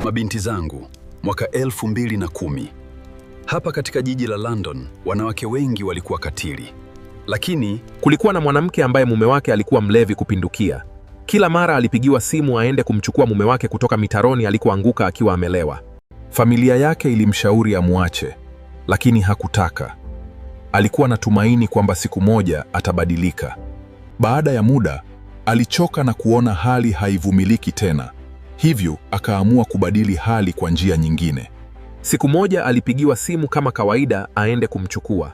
Mabinti zangu, mwaka 2010. Hapa katika jiji la London, wanawake wengi walikuwa katili. Lakini kulikuwa na mwanamke ambaye mume wake alikuwa mlevi kupindukia. Kila mara alipigiwa simu aende kumchukua mume wake kutoka mitaroni alikoanguka akiwa amelewa. Familia yake ilimshauri amwache, lakini hakutaka. Alikuwa na tumaini kwamba siku moja atabadilika. Baada ya muda, alichoka na kuona hali haivumiliki tena. Hivyo akaamua kubadili hali kwa njia nyingine. Siku moja alipigiwa simu kama kawaida aende kumchukua.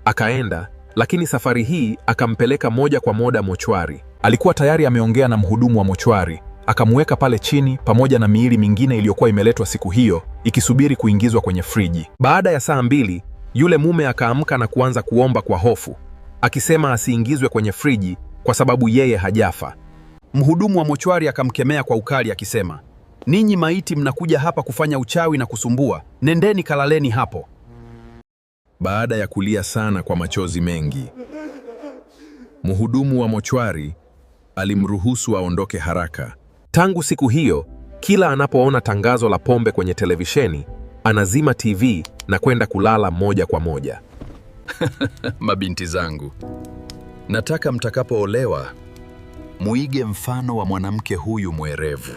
Akaenda, lakini safari hii akampeleka moja kwa moja mochwari. Alikuwa tayari ameongea na mhudumu wa mochwari, akamweka pale chini pamoja na miili mingine iliyokuwa imeletwa siku hiyo ikisubiri kuingizwa kwenye friji. Baada ya saa 2, yule mume akaamka na kuanza kuomba kwa hofu, akisema asiingizwe kwenye friji kwa sababu yeye hajafa. Mhudumu wa mochwari akamkemea kwa ukali akisema, "Ninyi maiti mnakuja hapa kufanya uchawi na kusumbua. Nendeni kalaleni hapo." Baada ya kulia sana kwa machozi mengi, mhudumu wa mochwari alimruhusu aondoke haraka. Tangu siku hiyo, kila anapoona tangazo la pombe kwenye televisheni, anazima TV na kwenda kulala moja kwa moja. Mabinti zangu, nataka mtakapoolewa muige mfano wa mwanamke huyu mwerevu.